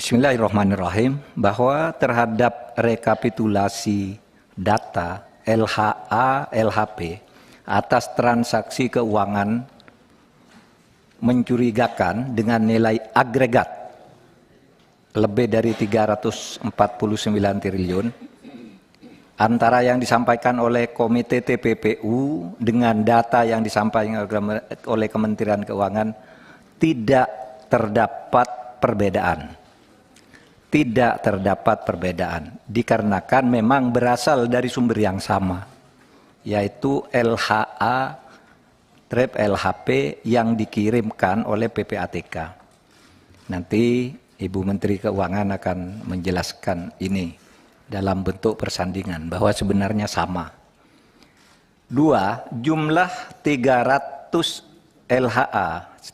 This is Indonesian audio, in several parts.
Bismillahirrahmanirrahim, bahwa terhadap rekapitulasi data LHA LHP atas transaksi keuangan mencurigakan dengan nilai agregat lebih dari 349 triliun antara yang disampaikan oleh Komite TPPU dengan data yang disampaikan oleh Kementerian Keuangan tidak terdapat perbedaan. Tidak terdapat perbedaan, dikarenakan memang berasal dari sumber yang sama, yaitu LHA LHP yang dikirimkan oleh PPATK. Nanti Ibu Menteri Keuangan akan menjelaskan ini dalam bentuk persandingan, bahwa sebenarnya sama. 2. Jumlah 300 LHA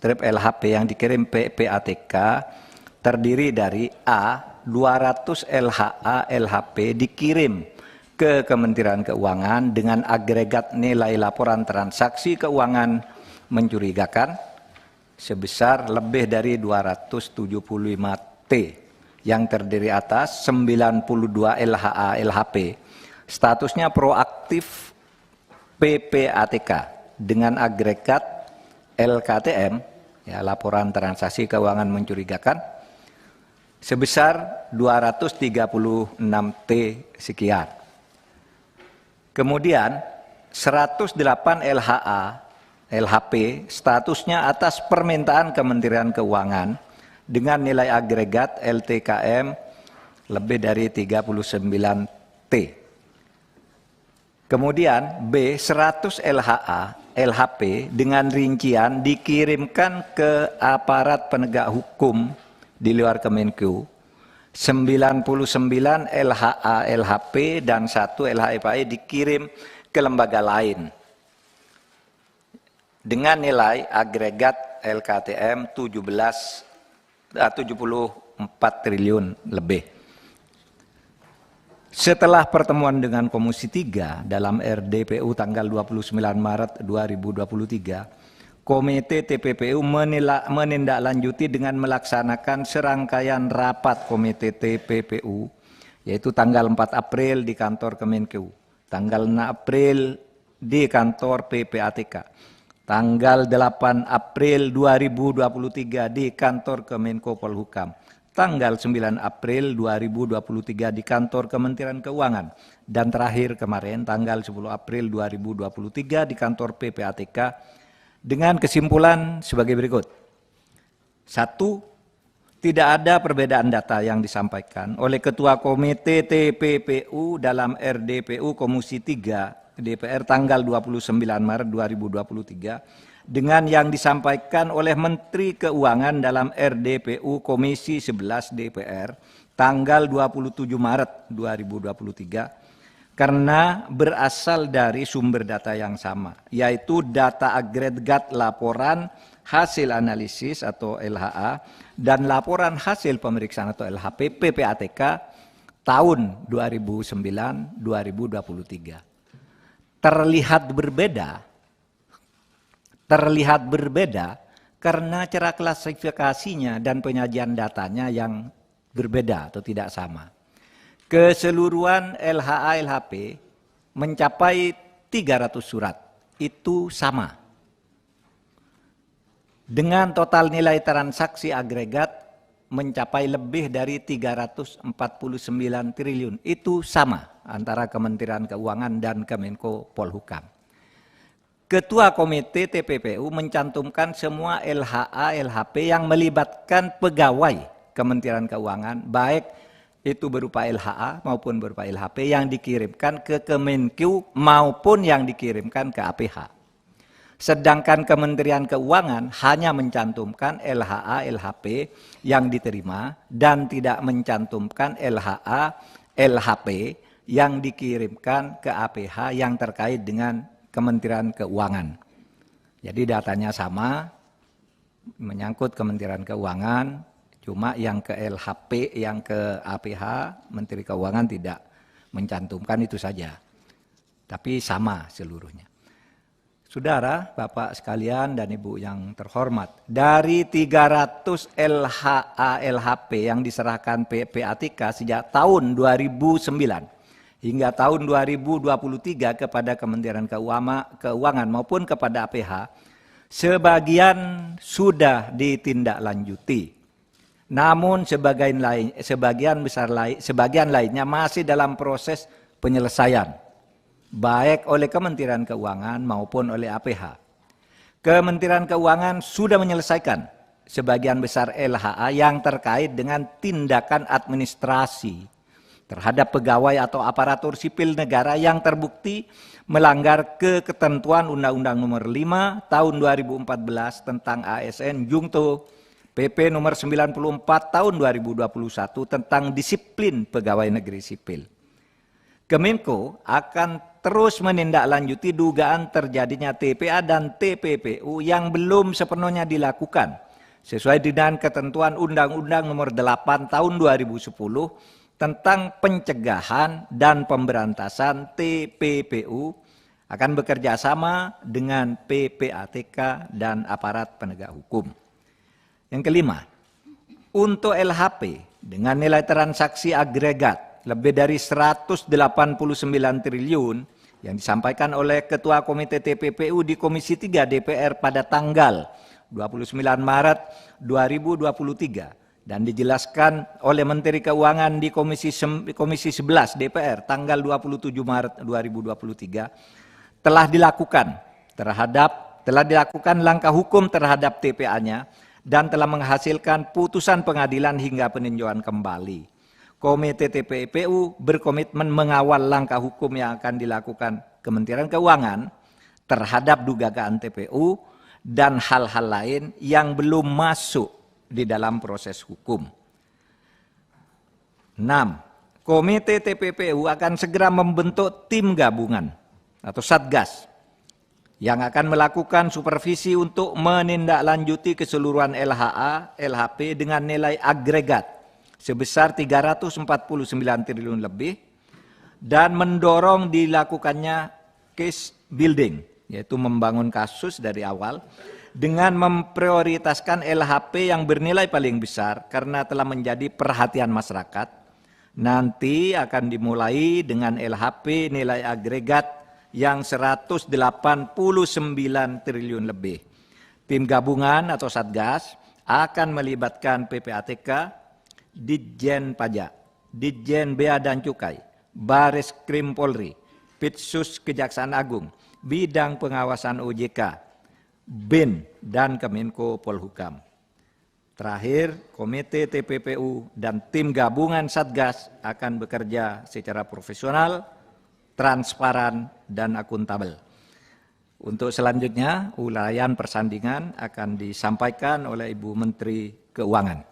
LHP yang dikirim PPATK terdiri dari A. 200 LHA LHP dikirim ke Kementerian Keuangan dengan agregat nilai laporan transaksi keuangan mencurigakan sebesar lebih dari 275 T yang terdiri atas 92 LHA LHP statusnya proaktif PPATK dengan agregat LKTM, ya, laporan transaksi keuangan mencurigakan, sebesar 236 T sekian. Kemudian 108 LHA LHP statusnya atas permintaan Kementerian Keuangan dengan nilai agregat LTKM lebih dari 39 T. Kemudian B. 100 LHA LHP dengan rincian dikirimkan ke aparat penegak hukum di luar Kemenku, 99 LHA LHP dan 1 LHPAE dikirim ke lembaga lain dengan nilai agregat LKTM 74 triliun lebih. Setelah pertemuan dengan Komisi 3 dalam RDPU tanggal 29 Maret 2023, Komite TPPU menindaklanjuti dengan melaksanakan serangkaian rapat Komite TPPU, yaitu tanggal 4 April di kantor Kemenku, tanggal 6 April di kantor PPATK, tanggal 8 April 2023 di kantor Kemenko Polhukam, tanggal 9 April 2023 di kantor Kementerian Keuangan, dan terakhir kemarin tanggal 10 April 2023 di kantor PPATK, dengan kesimpulan sebagai berikut. 1. Tidak ada perbedaan data yang disampaikan oleh Ketua Komite TPPU dalam RDPU Komisi 3 DPR tanggal 29 Maret 2023 dengan yang disampaikan oleh Menteri Keuangan dalam RDPU Komisi 11 DPR tanggal 27 Maret 2023 karena berasal dari sumber data yang sama, yaitu data agregat laporan hasil analisis atau LHA dan laporan hasil pemeriksaan atau LHP PPATK tahun 2009-2023. Terlihat berbeda karena cara klasifikasinya dan penyajian datanya yang berbeda atau tidak sama. Keseluruhan LHA LHP mencapai 300 surat, itu sama. Dengan total nilai transaksi agregat mencapai lebih dari 349 triliun, itu sama antara Kementerian Keuangan dan Kemenko Polhukam. Ketua Komite TPPU mencantumkan semua LHA LHP yang melibatkan pegawai Kementerian Keuangan, baik itu berupa LHA maupun berupa LHP yang dikirimkan ke Kemenku maupun yang dikirimkan ke APH. Sedangkan Kementerian Keuangan hanya mencantumkan LHA LHP yang diterima dan tidak mencantumkan LHA LHP yang dikirimkan ke APH yang terkait dengan Kementerian Keuangan. Jadi datanya sama, menyangkut Kementerian Keuangan. Cuma yang ke LHP, yang ke APH, Menteri Keuangan tidak mencantumkan itu saja. Tapi sama seluruhnya. Saudara, Bapak sekalian dan Ibu yang terhormat, dari 300 LHA LHP yang diserahkan PPATK sejak tahun 2009 hingga tahun 2023 kepada Kementerian Keuangan maupun kepada APH, sebagian sudah ditindaklanjuti. Namun sebagian lainnya masih dalam proses penyelesaian, baik oleh Kementerian Keuangan maupun oleh APH. Kementerian Keuangan sudah menyelesaikan sebagian besar LHA yang terkait dengan tindakan administrasi terhadap pegawai atau aparatur sipil negara yang terbukti melanggar ketentuan Undang-Undang Nomor 5 Tahun 2014 tentang ASN Jungto PP Nomor 94 Tahun 2021 tentang disiplin pegawai negeri sipil. Kemenko akan terus menindaklanjuti dugaan terjadinya TPA dan TPPU yang belum sepenuhnya dilakukan sesuai dengan ketentuan Undang-Undang Nomor 8 Tahun 2010 tentang pencegahan dan pemberantasan TPPU, akan bekerja sama dengan PPATK dan aparat penegak hukum. Yang kelima, untuk LHP dengan nilai transaksi agregat lebih dari 189 triliun yang disampaikan oleh Ketua Komite TPPU di Komisi 3 DPR pada tanggal 29 Maret 2023 dan dijelaskan oleh Menteri Keuangan di Komisi 11 DPR tanggal 27 Maret 2023 telah dilakukan langkah hukum terhadap TPA-nya dan telah menghasilkan putusan pengadilan hingga peninjauan kembali. Komite TPPU berkomitmen mengawal langkah hukum yang akan dilakukan Kementerian Keuangan terhadap dugaan TPU dan hal-hal lain yang belum masuk di dalam proses hukum. 6. Komite TPPU akan segera membentuk tim gabungan atau Satgas yang akan melakukan supervisi untuk menindaklanjuti keseluruhan LHA, LHP dengan nilai agregat sebesar 349 triliun lebih dan mendorong dilakukannya case building, yaitu membangun kasus dari awal dengan memprioritaskan LHP yang bernilai paling besar karena telah menjadi perhatian masyarakat. Nanti akan dimulai dengan LHP nilai agregat yang 189 triliun lebih. Tim gabungan atau Satgas akan melibatkan PPATK, Ditjen Pajak, Ditjen Bea dan Cukai, Baris Krim Polri, Pitsus Kejaksaan Agung, Bidang Pengawasan OJK, BIN, dan Kemenko Polhukam. Terakhir, Komite TPPU dan tim gabungan Satgas akan bekerja secara profesional, transparan, dan akuntabel. Untuk selanjutnya, uraian persandingan akan disampaikan oleh Ibu Menteri Keuangan.